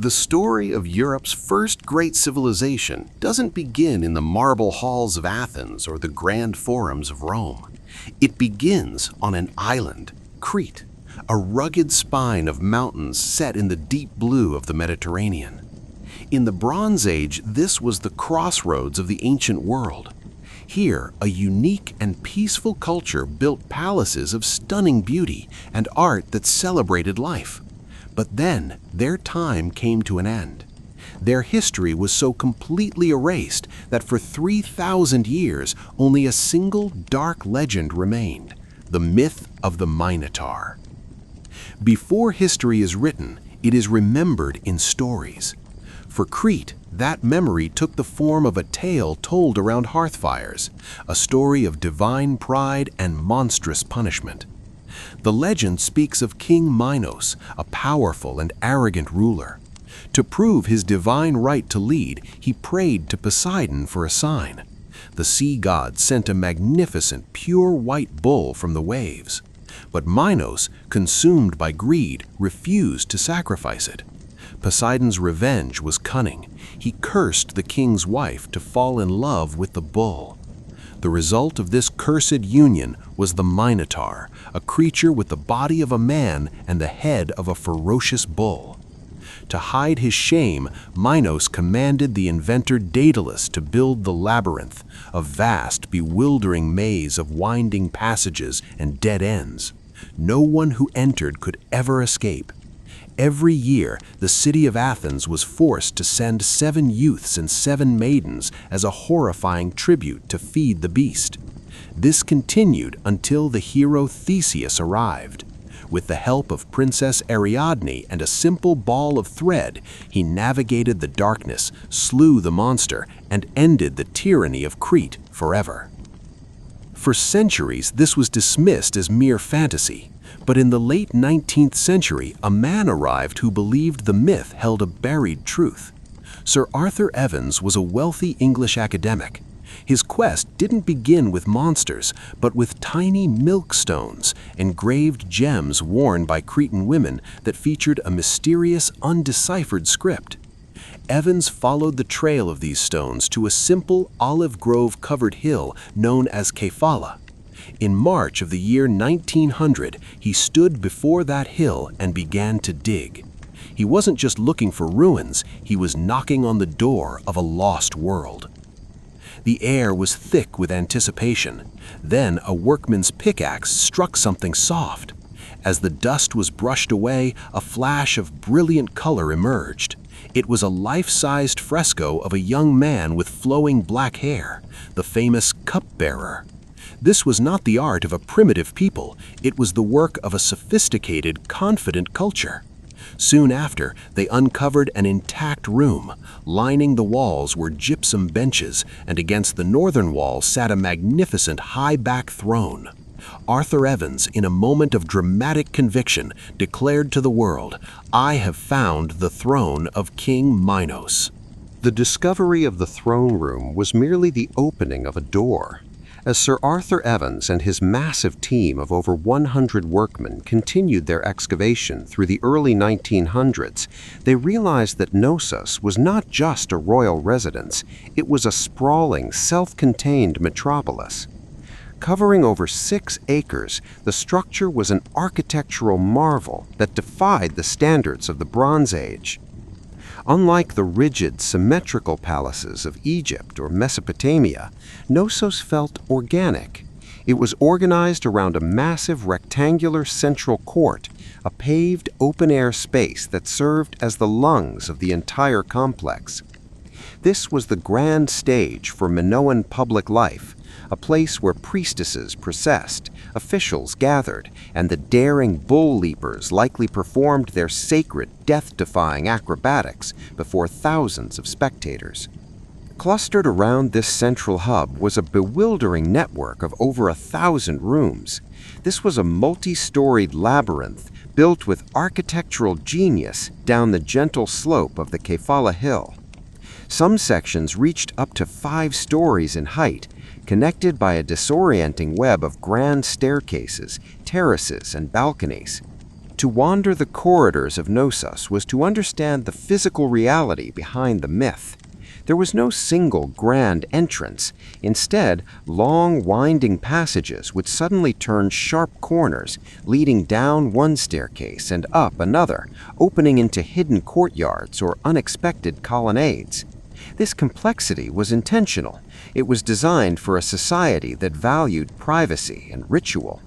The story of Europe's first great civilization doesn't begin in the marble halls of Athens or the grand forums of Rome. It begins on an island, Crete, a rugged spine of mountains set in the deep blue of the Mediterranean. In the Bronze Age, this was the crossroads of the ancient world. Here, a unique and peaceful culture built palaces of stunning beauty and art that celebrated life. But then, their time came to an end. Their history was so completely erased that for 3,000 years, only a single dark legend remained, the myth of the Minotaur. Before history is written, it is remembered in stories. For Crete, that memory took the form of a tale told around hearth fires, a story of divine pride and monstrous punishment. The legend speaks of King Minos, a powerful and arrogant ruler. To prove his divine right to lead, he prayed to Poseidon for a sign. The sea god sent a magnificent, pure white bull from the waves. But Minos, consumed by greed, refused to sacrifice it. Poseidon's revenge was cunning. He cursed the king's wife to fall in love with the bull. The result of this cursed union was the Minotaur, a creature with the body of a man and the head of a ferocious bull. To hide his shame, Minos commanded the inventor Daedalus to build the labyrinth, a vast, bewildering maze of winding passages and dead ends. No one who entered could ever escape. Every year, the city of Athens was forced to send 7 youths and 7 maidens as a horrifying tribute to feed the beast. This continued until the hero Theseus arrived. With the help of Princess Ariadne and a simple ball of thread, he navigated the darkness, slew the monster, and ended the tyranny of Crete forever. For centuries, this was dismissed as mere fantasy. But in the late 19th century, a man arrived who believed the myth held a buried truth. Sir Arthur Evans was a wealthy English academic. His quest didn't begin with monsters, but with tiny milk stones, engraved gems worn by Cretan women that featured a mysterious, undeciphered script. Evans followed the trail of these stones to a simple olive grove-covered hill known as Kephala. In March of the year 1900, he stood before that hill and began to dig. He wasn't just looking for ruins, he was knocking on the door of a lost world. The air was thick with anticipation. Then a workman's pickaxe struck something soft. As the dust was brushed away, a flash of brilliant color emerged. It was a life-sized fresco of a young man with flowing black hair, the famous cupbearer. This was not the art of a primitive people, it was the work of a sophisticated, confident culture. Soon after, they uncovered an intact room. Lining the walls were gypsum benches, and against the northern wall sat a magnificent high-back throne. Arthur Evans, in a moment of dramatic conviction, declared to the world, "I have found the throne of King Minos." The discovery of the throne room was merely the opening of a door. As Sir Arthur Evans and his massive team of over 100 workmen continued their excavation through the early 1900s, they realized that Knossos was not just a royal residence, it was a sprawling, self-contained metropolis. Covering over 6 acres, the structure was an architectural marvel that defied the standards of the Bronze Age. Unlike the rigid, symmetrical palaces of Egypt or Mesopotamia, Knossos felt organic. It was organized around a massive rectangular central court, a paved open-air space that served as the lungs of the entire complex. This was the grand stage for Minoan public life, a place where priestesses processed, officials gathered, and the daring bull leapers likely performed their sacred, death-defying acrobatics before thousands of spectators. Clustered around this central hub was a bewildering network of over 1,000 rooms. This was a multi-storied labyrinth built with architectural genius down the gentle slope of the Kephala Hill. Some sections reached up to 5 stories in height, connected by a disorienting web of grand staircases, terraces, and balconies. To wander the corridors of Knossos was to understand the physical reality behind the myth. There was no single grand entrance. Instead, long, winding passages would suddenly turn sharp corners, leading down one staircase and up another, opening into hidden courtyards or unexpected colonnades. This complexity was intentional. It was designed for a society that valued privacy and ritual.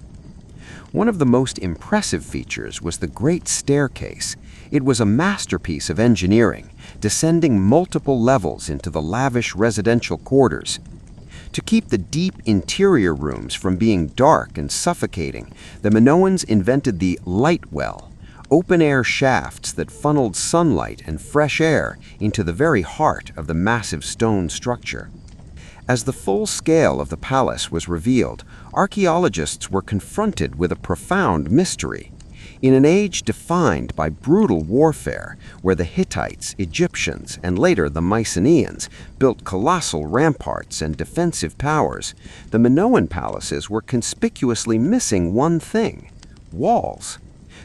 One of the most impressive features was the Great Staircase. It was a masterpiece of engineering, descending multiple levels into the lavish residential quarters. To keep the deep interior rooms from being dark and suffocating, the Minoans invented the light well, open-air shafts that funneled sunlight and fresh air into the very heart of the massive stone structure. As the full scale of the palace was revealed, archaeologists were confronted with a profound mystery. In an age defined by brutal warfare, where the Hittites, Egyptians, and later the Mycenaeans built colossal ramparts and defensive towers, the Minoan palaces were conspicuously missing one thing: walls.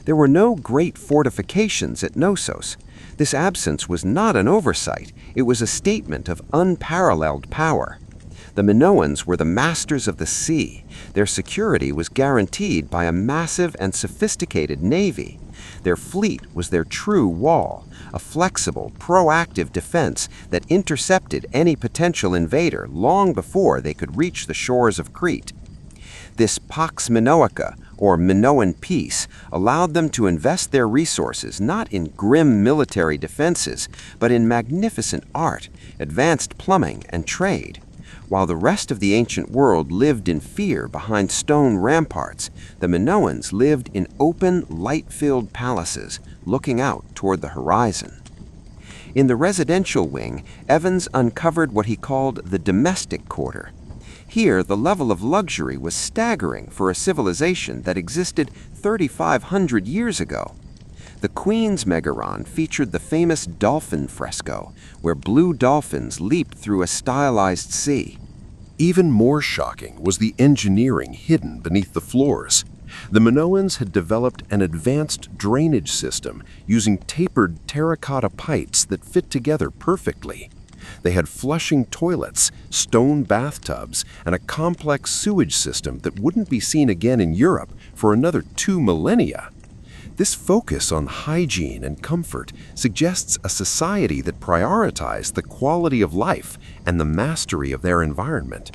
There were no great fortifications at Knossos. This absence was not an oversight, it was a statement of unparalleled power. The Minoans were the masters of the sea. Their security was guaranteed by a massive and sophisticated navy. Their fleet was their true wall, a flexible, proactive defense that intercepted any potential invader long before they could reach the shores of Crete. This Pax Minoica, or Minoan peace, allowed them to invest their resources not in grim military defenses, but in magnificent art, advanced plumbing, and trade. While the rest of the ancient world lived in fear behind stone ramparts, the Minoans lived in open, light-filled palaces, looking out toward the horizon. In the residential wing, Evans uncovered what he called the domestic quarter. Here, the level of luxury was staggering for a civilization that existed 3,500 years ago. The Queen's Megaron featured the famous dolphin fresco, where blue dolphins leaped through a stylized sea. Even more shocking was the engineering hidden beneath the floors. The Minoans had developed an advanced drainage system using tapered terracotta pipes that fit together perfectly. They had flushing toilets, stone bathtubs, and a complex sewage system that wouldn't be seen again in Europe for another 2 millennia. This focus on hygiene and comfort suggests a society that prioritized the quality of life and the mastery of their environment.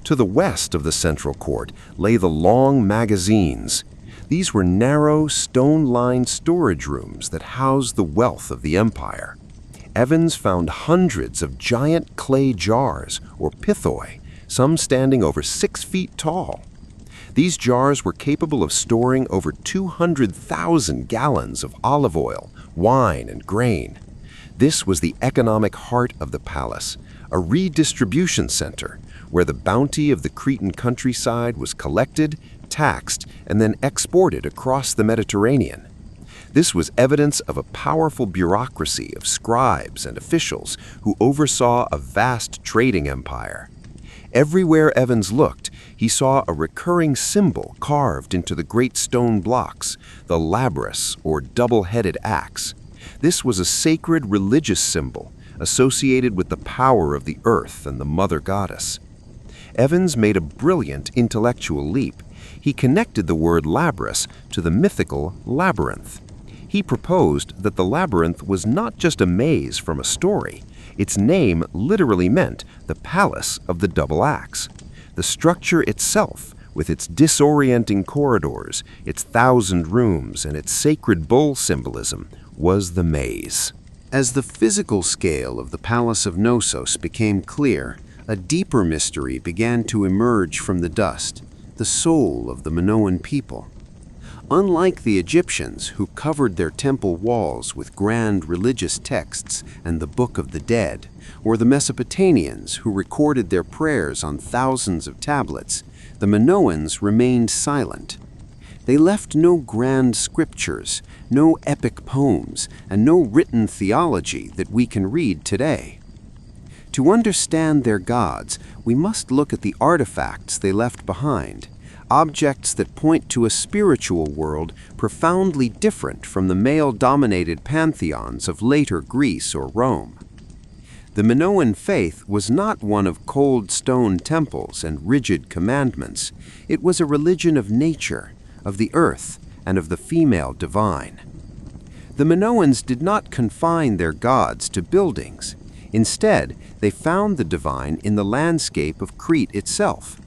To the west of the central court lay the long magazines. These were narrow, stone-lined storage rooms that housed the wealth of the empire. Evans found hundreds of giant clay jars, or pithoi, some standing over 6 feet tall. These jars were capable of storing over 200,000 gallons of olive oil, wine, and grain. This was the economic heart of the palace, a redistribution center where the bounty of the Cretan countryside was collected, taxed, and then exported across the Mediterranean. This was evidence of a powerful bureaucracy of scribes and officials who oversaw a vast trading empire. Everywhere Evans looked, he saw a recurring symbol carved into the great stone blocks, the labrys, or double-headed axe. This was a sacred religious symbol associated with the power of the earth and the mother goddess. Evans made a brilliant intellectual leap. He connected the word labrys to the mythical labyrinth. He proposed that the labyrinth was not just a maze from a story. Its name literally meant the Palace of the Double Axe. The structure itself, with its disorienting corridors, its 1,000 rooms, and its sacred bull symbolism, was the maze. As the physical scale of the Palace of Knossos became clear, a deeper mystery began to emerge from the dust, the soul of the Minoan people. Unlike the Egyptians, who covered their temple walls with grand religious texts and the Book of the Dead, or the Mesopotamians, who recorded their prayers on thousands of tablets, the Minoans remained silent. They left no grand scriptures, no epic poems, and no written theology that we can read today. To understand their gods, we must look at the artifacts they left behind. objects that point to a spiritual world profoundly different from the male-dominated pantheons of later Greece or Rome. The Minoan faith was not one of cold stone temples and rigid commandments. It was a religion of nature, of the earth, and of the female divine. The Minoans did not confine their gods to buildings. Instead, they found the divine in the landscape of Crete itself.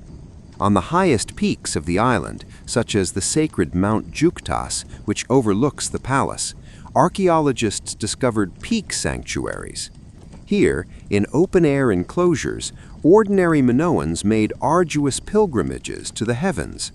On the highest peaks of the island, such as the sacred Mount Juktas, which overlooks the palace, archaeologists discovered peak sanctuaries. Here, in open-air enclosures, ordinary Minoans made arduous pilgrimages to the heavens.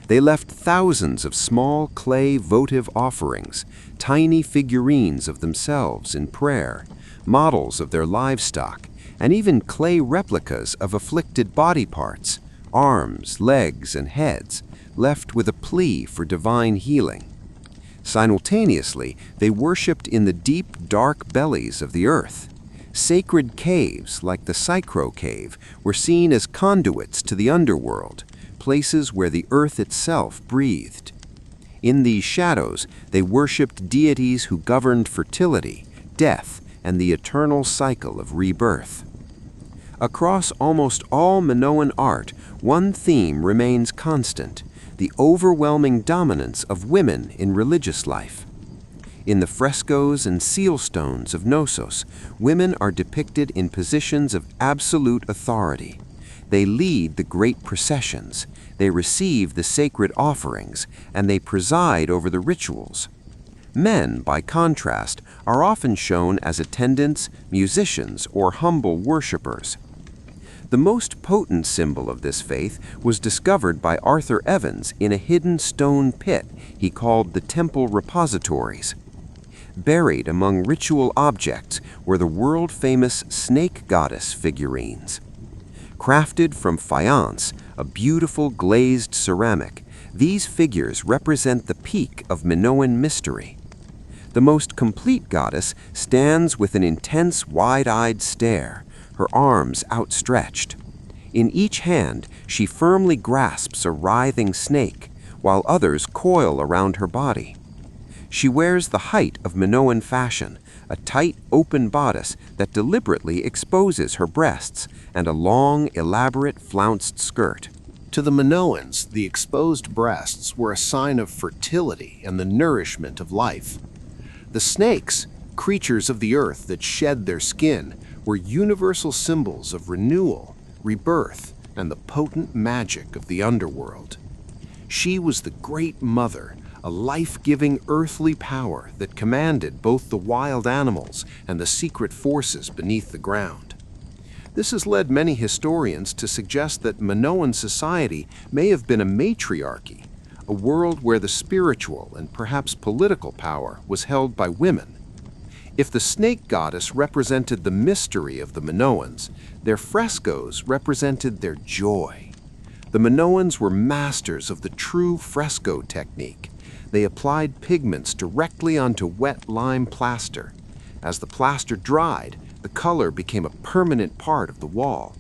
They left thousands of small clay votive offerings, tiny figurines of themselves in prayer, models of their livestock, and even clay replicas of afflicted body parts, arms, legs, and heads, left with a plea for divine healing. Simultaneously, they worshipped in the deep, dark bellies of the earth. Sacred caves, like the Psychro Cave, were seen as conduits to the underworld, places where the earth itself breathed. In these shadows, they worshipped deities who governed fertility, death, and the eternal cycle of rebirth. Across almost all Minoan art, one theme remains constant: the overwhelming dominance of women in religious life. In the frescoes and seal stones of Knossos, women are depicted in positions of absolute authority. They lead the great processions, they receive the sacred offerings, and they preside over the rituals. Men, by contrast, are often shown as attendants, musicians, or humble worshippers. The most potent symbol of this faith was discovered by Arthur Evans in a hidden stone pit he called the Temple Repositories. Buried among ritual objects were the world-famous snake goddess figurines. Crafted from faience, a beautiful glazed ceramic, these figures represent the peak of Minoan mystery. The most complete goddess stands with an intense, wide-eyed stare, her arms outstretched. In each hand, she firmly grasps a writhing snake, while others coil around her body. She wears the height of Minoan fashion, a tight, open bodice that deliberately exposes her breasts, and a long, elaborate, flounced skirt. To the Minoans, the exposed breasts were a sign of fertility and the nourishment of life. The snakes, creatures of the earth that shed their skin, were universal symbols of renewal, rebirth, and the potent magic of the underworld. She was the Great Mother, a life-giving earthly power that commanded both the wild animals and the secret forces beneath the ground. This has led many historians to suggest that Minoan society may have been a matriarchy, a world where the spiritual and perhaps political power was held by women. If the snake goddess represented the mystery of the Minoans, their frescoes represented their joy. The Minoans were masters of the true fresco technique. They applied pigments directly onto wet lime plaster. As the plaster dried, the color became a permanent part of the wall.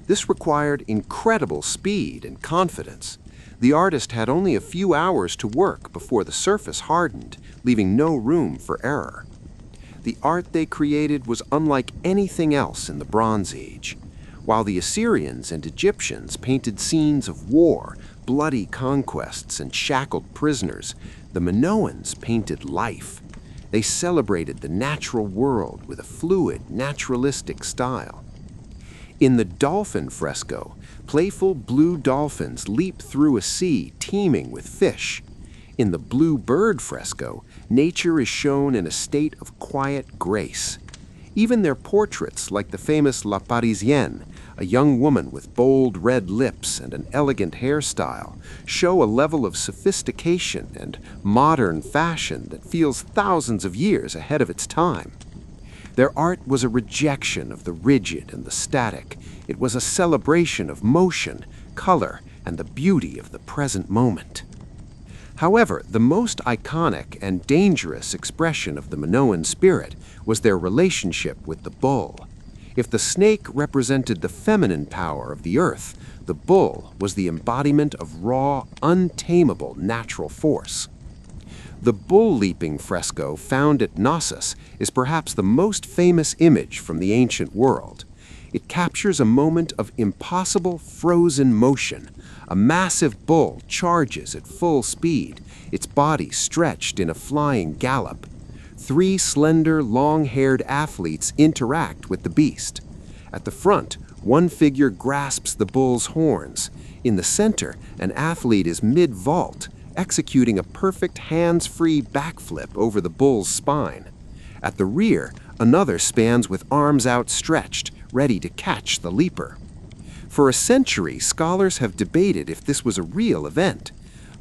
This required incredible speed and confidence. The artist had only a few hours to work before the surface hardened, leaving no room for error. The art they created was unlike anything else in the Bronze Age. While the Assyrians and Egyptians painted scenes of war, bloody conquests, and shackled prisoners, the Minoans painted life. They celebrated the natural world with a fluid, naturalistic style. In the dolphin fresco, playful blue dolphins leap through a sea teeming with fish. In the blue bird fresco, nature is shown in a state of quiet grace. Even their portraits, like the famous La Parisienne, a young woman with bold red lips and an elegant hairstyle, show a level of sophistication and modern fashion that feels thousands of years ahead of its time. Their art was a rejection of the rigid and the static. It was a celebration of motion, color, and the beauty of the present moment. However, the most iconic and dangerous expression of the Minoan spirit was their relationship with the bull. If the snake represented the feminine power of the earth, the bull was the embodiment of raw, untamable natural force. The bull-leaping fresco found at Knossos is perhaps the most famous image from the ancient world. It captures a moment of impossible frozen motion. A massive bull charges at full speed, its body stretched in a flying gallop. Three slender, long-haired athletes interact with the beast. At the front, one figure grasps the bull's horns. In the center, an athlete is mid-vault, executing a perfect hands-free backflip over the bull's spine. At the rear, another stands with arms outstretched, ready to catch the leaper. For a century, scholars have debated if this was a real event.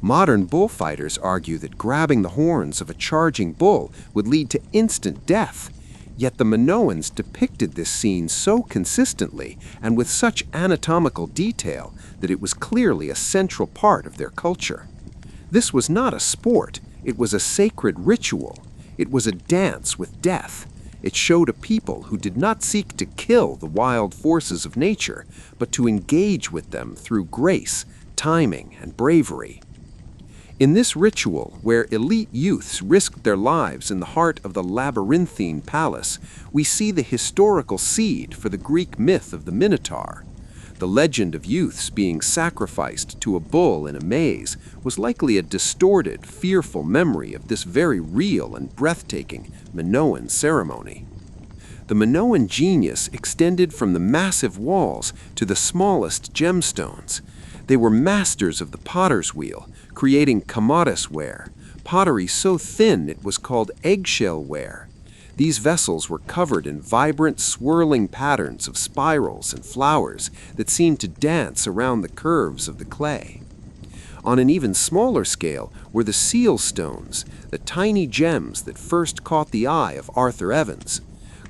Modern bullfighters argue that grabbing the horns of a charging bull would lead to instant death. Yet the Minoans depicted this scene so consistently and with such anatomical detail that it was clearly a central part of their culture. This was not a sport, it was a sacred ritual. It was a dance with death. It showed a people who did not seek to kill the wild forces of nature, but to engage with them through grace, timing, and bravery. In this ritual, where elite youths risked their lives in the heart of the labyrinthine palace, we see the historical seed for the Greek myth of the Minotaur. The legend of youths being sacrificed to a bull in a maze was likely a distorted, fearful memory of this very real and breathtaking Minoan ceremony. The Minoan genius extended from the massive walls to the smallest gemstones. They were masters of the potter's wheel, creating kamatis ware, pottery so thin it was called eggshell ware. These vessels were covered in vibrant, swirling patterns of spirals and flowers that seemed to dance around the curves of the clay. On an even smaller scale were the seal stones, the tiny gems that first caught the eye of Arthur Evans.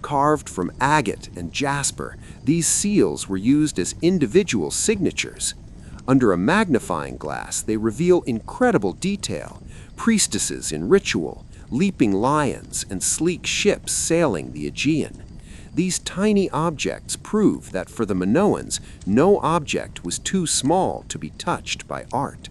Carved from agate and jasper, these seals were used as individual signatures. Under a magnifying glass, they reveal incredible detail: priestesses in ritual, leaping lions, and sleek ships sailing the Aegean. These tiny objects prove that for the Minoans, no object was too small to be touched by art.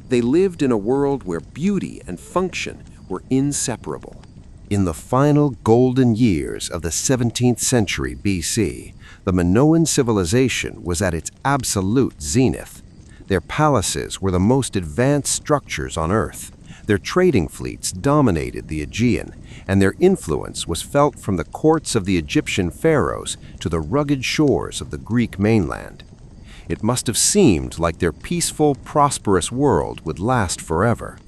They lived in a world where beauty and function were inseparable. In the final golden years of the 17th century BC, the Minoan civilization was at its absolute zenith. Their palaces were the most advanced structures on Earth. Their trading fleets dominated the Aegean, and their influence was felt from the courts of the Egyptian pharaohs to the rugged shores of the Greek mainland. It must have seemed like their peaceful, prosperous world would last forever.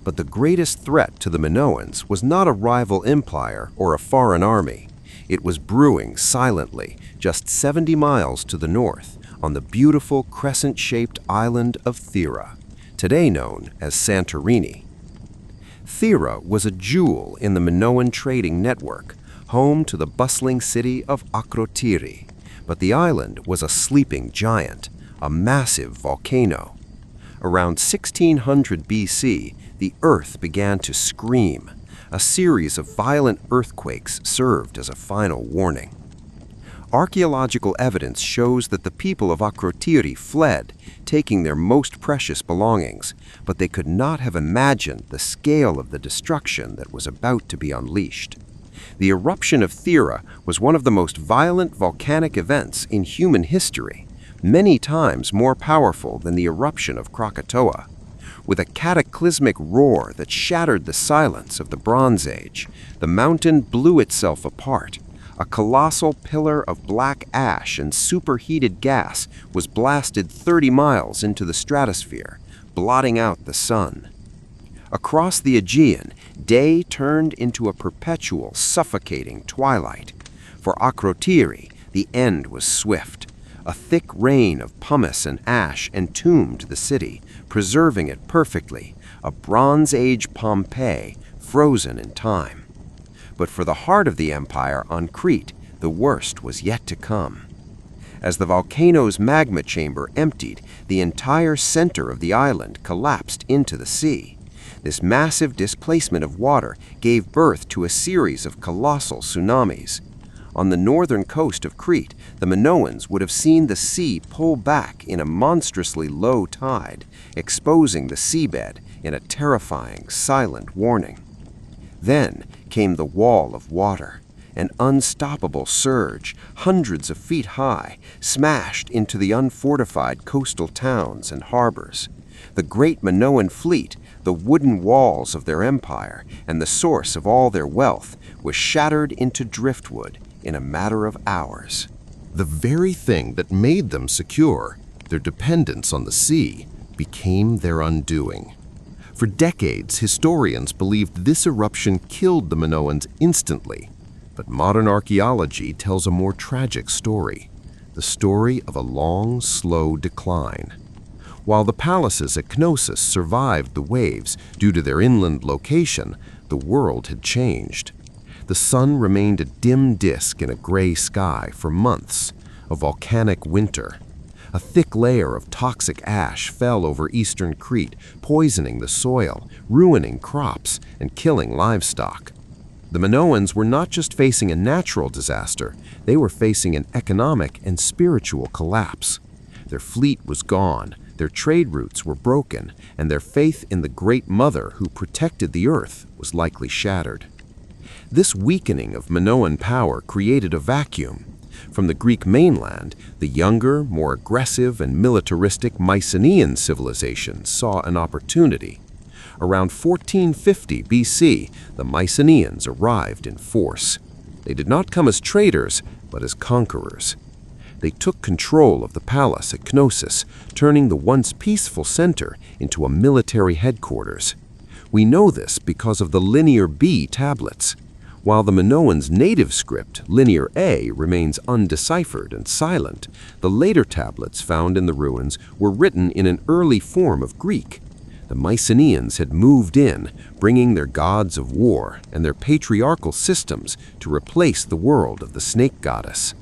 But the greatest threat to the Minoans was not a rival empire or a foreign army. It was brewing silently, just 70 miles to the north, on the beautiful crescent-shaped island of Thera, today known as Santorini. Thera was a jewel in the Minoan trading network, home to the bustling city of Akrotiri. But the island was a sleeping giant, a massive volcano. Around 1600 BC, the earth began to scream. A series of violent earthquakes served as a final warning. Archaeological evidence shows that the people of Akrotiri fled, taking their most precious belongings, but they could not have imagined the scale of the destruction that was about to be unleashed. The eruption of Thera was one of the most violent volcanic events in human history, many times more powerful than the eruption of Krakatoa. With a cataclysmic roar that shattered the silence of the Bronze Age, the mountain blew itself apart. A colossal pillar of black ash and superheated gas was blasted 30 miles into the stratosphere, blotting out the sun. Across the Aegean, day turned into a perpetual, suffocating twilight. For Akrotiri, the end was swift. A thick rain of pumice and ash entombed the city, preserving it perfectly, a Bronze Age Pompeii frozen in time. But for the heart of the empire on Crete, the worst was yet to come. As the volcano's magma chamber emptied, the entire center of the island collapsed into the sea. This massive displacement of water gave birth to a series of colossal tsunamis. On the northern coast of Crete, the Minoans would have seen the sea pull back in a monstrously low tide, exposing the seabed in a terrifying, silent warning. Then came the wall of water, an unstoppable surge, hundreds of feet high, smashed into the unfortified coastal towns and harbors. The great Minoan fleet, the wooden walls of their empire, and the source of all their wealth, was shattered into driftwood in a matter of hours. The very thing that made them secure, their dependence on the sea, became their undoing. For decades, historians believed this eruption killed the Minoans instantly, but modern archaeology tells a more tragic story, the story of a long, slow decline. While the palaces at Knossos survived the waves due to their inland location, the world had changed. The sun remained a dim disk in a gray sky for months, a volcanic winter. A thick layer of toxic ash fell over eastern Crete, poisoning the soil, ruining crops, and killing livestock. The Minoans were not just facing a natural disaster, they were facing an economic and spiritual collapse. Their fleet was gone, their trade routes were broken, and their faith in the Great Mother who protected the earth was likely shattered. This weakening of Minoan power created a vacuum. From the Greek mainland, the younger, more aggressive and militaristic Mycenaean civilization saw an opportunity. Around 1450 BC, the Mycenaeans arrived in force. They did not come as traders, but as conquerors. They took control of the palace at Knossos, turning the once peaceful center into a military headquarters. We know this because of the Linear B tablets. While the Minoans' native script, Linear A, remains undeciphered and silent, the later tablets found in the ruins were written in an early form of Greek. The Mycenaeans had moved in, bringing their gods of war and their patriarchal systems to replace the world of the snake goddess.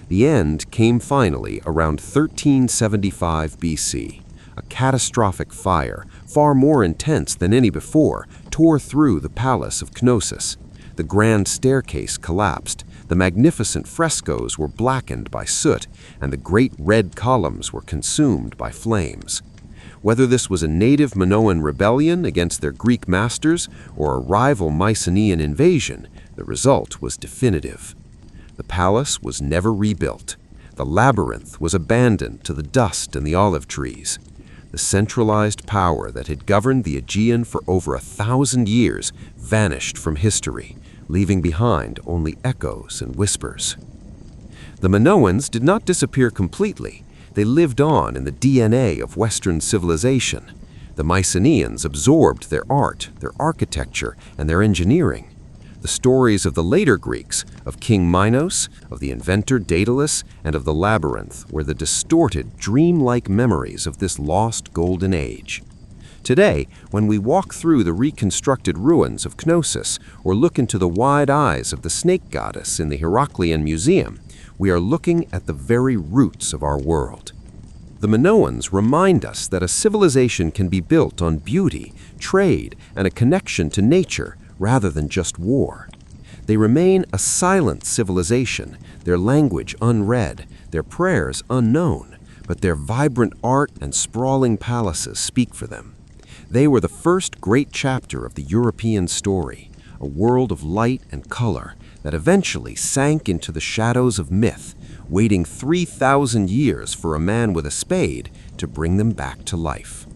The end came finally around 1375 BC. A catastrophic fire, far more intense than any before, tore through the Palace of Knossos. The grand staircase collapsed, the magnificent frescoes were blackened by soot, and the great red columns were consumed by flames. Whether this was a native Minoan rebellion against their Greek masters or a rival Mycenaean invasion, the result was definitive. The palace was never rebuilt. The labyrinth was abandoned to the dust and the olive trees. The centralized power that had governed the Aegean for over 1,000 years vanished from history, leaving behind only echoes and whispers. The Minoans did not disappear completely. They lived on in the DNA of Western civilization. The Mycenaeans absorbed their art, their architecture, and their engineering. The stories of the later Greeks, of King Minos, of the inventor Daedalus, and of the labyrinth were the distorted, dreamlike memories of this lost golden age. Today, when we walk through the reconstructed ruins of Knossos or look into the wide eyes of the snake goddess in the Heraclean Museum, we are looking at the very roots of our world. The Minoans remind us that a civilization can be built on beauty, trade, and a connection to nature rather than just war. They remain a silent civilization, their language unread, their prayers unknown, but their vibrant art and sprawling palaces speak for them. They were the first great chapter of the European story, a world of light and color that eventually sank into the shadows of myth, waiting 3,000 years for a man with a spade to bring them back to life.